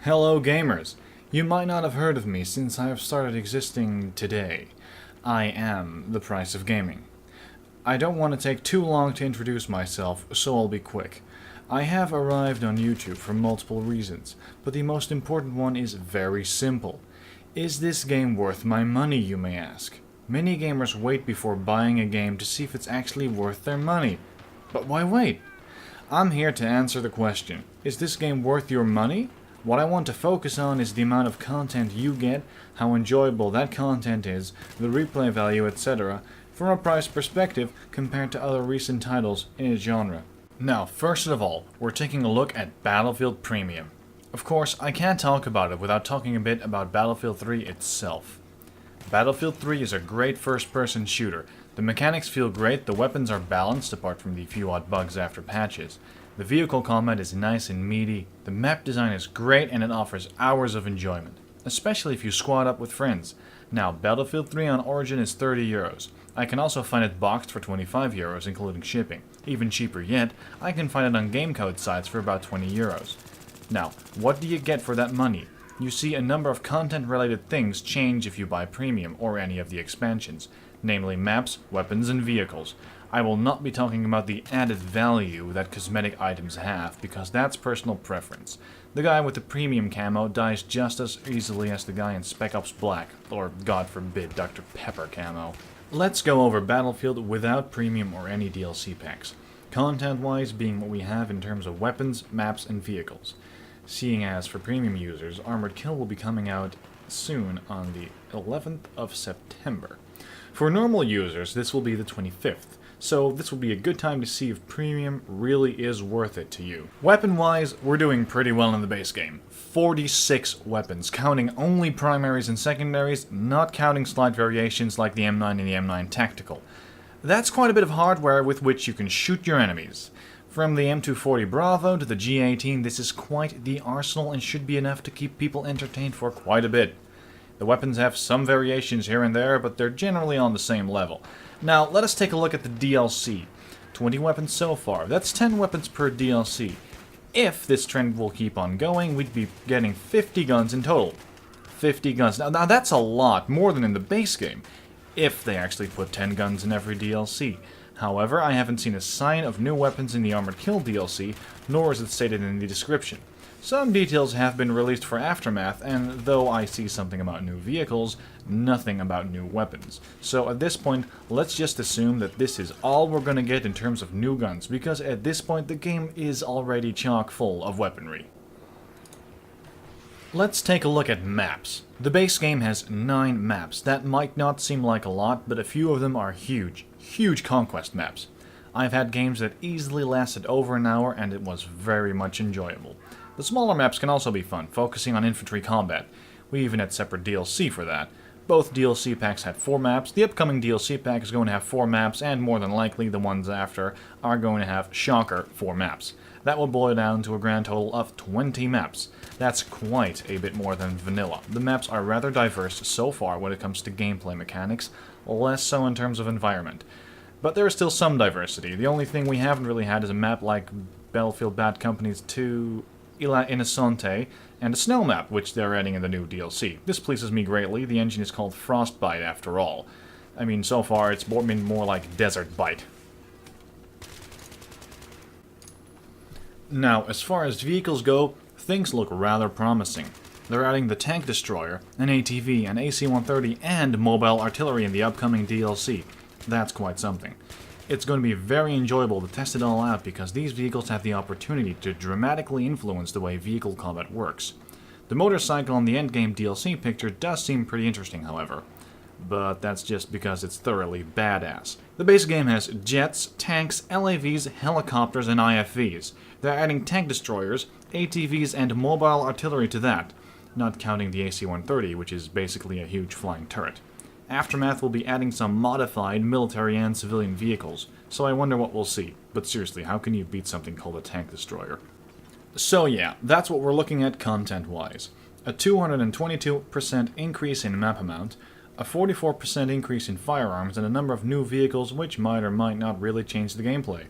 Hello gamers! You might not have heard of me since I have started existing today. I am the price of gaming. I don't want to take too long to introduce myself, so I'll be quick. I have arrived on YouTube for multiple reasons, but the most important one is very simple. Is this game worth my money, you may ask? Many gamers wait before buying a game to see if it's actually worth their money. But why wait? I'm here to answer the question. Is this game worth your money? What I want to focus on is the amount of content you get, how enjoyable that content is, the replay value, etc., from a price perspective compared to other recent titles in its genre. Now, first of all, we're taking a look at Battlefield Premium. Of course, I can't talk about it without talking a bit about Battlefield 3 itself. Battlefield 3 is a great first-person shooter. The mechanics feel great, the weapons are balanced apart from the few odd bugs after patches. The vehicle combat is nice and meaty, the map design is great, and it offers hours of enjoyment, especially if you squad up with friends. Now, Battlefield 3 on Origin is €30. I can also find it boxed for €25, including shipping. Even cheaper yet, I can find it on Gamecode sites for about €20. Now, what do you get for that money? You see, a number of content-related things change if you buy Premium or any of the expansions, namely maps, weapons, and vehicles. I will not be talking about the added value that cosmetic items have, because that's personal preference. The guy with the premium camo dies just as easily as the guy in Spec Ops Black, or God forbid Dr. Pepper camo. Let's go over Battlefield without premium or any DLC packs, content-wise being what we have in terms of weapons, maps, and vehicles. Seeing as for premium users, Armored Kill will be coming out soon on the 11th of September. For normal users, this will be the 25th. So this will be a good time to see if Premium really is worth it to you. Weapon-wise, we're doing pretty well in the base game. 46 weapons, counting only primaries and secondaries, not counting slight variations like the M9 and the M9 Tactical. That's quite a bit of hardware with which you can shoot your enemies. From the M240 Bravo to the G18, this is quite the arsenal and should be enough to keep people entertained for quite a bit. The weapons have some variations here and there, but they're generally on the same level. Now, let us take a look at the DLC. 20 weapons so far. That's 10 weapons per DLC. If this trend will keep on going, we'd be getting 50 guns in total. 50 guns. Now that's a lot, more than in the base game, if they actually put 10 guns in every DLC. However, I haven't seen a sign of new weapons in the Armored Kill DLC, nor is it stated in the description. Some details have been released for Aftermath, and though I see something about new vehicles, nothing about new weapons. So at this point, let's just assume that this is all we're gonna get in terms of new guns, because at this point the game is already chock full of weaponry. Let's take a look at maps. The base game has 9 maps. That might not seem like a lot, but a few of them are huge, huge conquest maps. I've had games that easily lasted over an hour, and it was very much enjoyable. The smaller maps can also be fun, focusing on infantry combat. We even had separate DLC for that. Both DLC packs had 4 maps. The upcoming DLC pack is going to have 4 maps, and more than likely the ones after are going to have, shocker, 4 maps. That will boil down to a grand total of 20 maps. That's quite a bit more than vanilla. The maps are rather diverse so far when it comes to gameplay mechanics, less so in terms of environment. But there is still some diversity. The only thing we haven't really had is a map like Battlefield Bad Company's 2 Ila Innocente, and a snow map, which they're adding in the new DLC. This pleases me greatly. The engine is called Frostbite after all. I mean, so far it's been more like Desert Bite. Now, as far as vehicles go, things look rather promising. They're adding the Tank Destroyer, an ATV, an AC-130, and mobile artillery in the upcoming DLC. That's quite something. It's going to be very enjoyable to test it all out because these vehicles have the opportunity to dramatically influence the way vehicle combat works. The motorcycle in the endgame DLC picture does seem pretty interesting, however. But that's just because it's thoroughly badass. The base game has jets, tanks, LAVs, helicopters, and IFVs. They're adding tank destroyers, ATVs, and mobile artillery to that, not counting the AC-130, which is basically a huge flying turret. Aftermath will be adding some modified military and civilian vehicles, so I wonder what we'll see. But seriously, how can you beat something called a tank destroyer? So yeah, that's what we're looking at content-wise. A 222% increase in map amount, a 44% increase in firearms, and a number of new vehicles which might or might not really change the gameplay.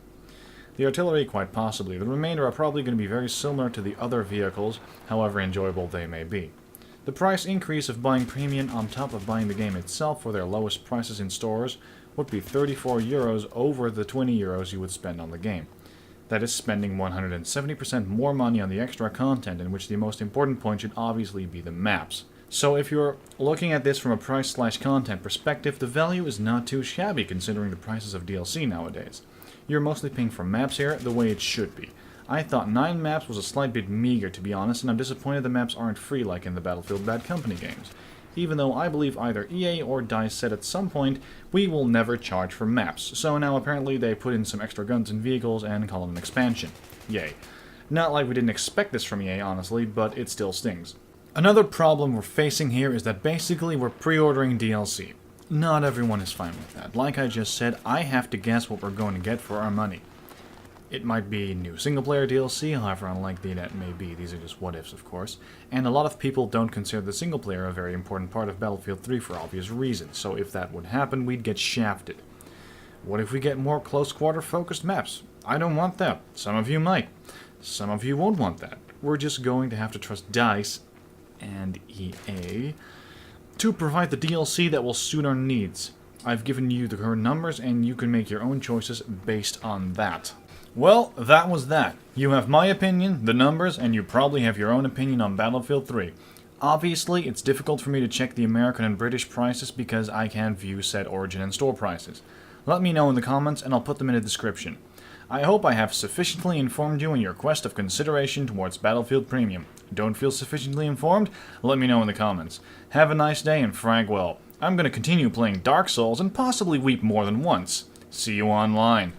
The artillery, quite possibly. The remainder are probably going to be very similar to the other vehicles, however enjoyable they may be. The price increase of buying Premium on top of buying the game itself for their lowest prices in stores would be 34 euros over the 20 euros you would spend on the game. That is spending 170% more money on the extra content, in which the most important point should obviously be the maps. So if you're looking at this from a price/content perspective, the value is not too shabby considering the prices of DLC nowadays. You're mostly paying for maps here the way it should be. I thought 9 maps was a slight bit meager, to be honest, and I'm disappointed the maps aren't free like in the Battlefield Bad Company games. Even though I believe either EA or DICE said at some point, we will never charge for maps, so now apparently they put in some extra guns and vehicles and call it an expansion. Yay. Not like we didn't expect this from EA, honestly, but it still stings. Another problem we're facing here is that basically we're pre-ordering DLC. Not everyone is fine with that. Like I just said, I have to guess what we're going to get for our money. It might be new single-player DLC, however unlikely that may be. These are just what-ifs, of course. And a lot of people don't consider the single-player a very important part of Battlefield 3 for obvious reasons, so if that would happen, we'd get shafted. What if we get more close-quarter focused maps? I don't want that. Some of you might. Some of you won't want that. We're just going to have to trust DICE and EA to provide the DLC that will suit our needs. I've given you the current numbers, and you can make your own choices based on that. Well, that was that. You have my opinion, the numbers, and you probably have your own opinion on Battlefield 3. Obviously, it's difficult for me to check the American and British prices because I can't view said origin and store prices. Let me know in the comments and I'll put them in the description. I hope I have sufficiently informed you in your quest of consideration towards Battlefield Premium. Don't feel sufficiently informed? Let me know in the comments. Have a nice day and frag well. I'm going to continue playing Dark Souls and possibly weep more than once. See you online.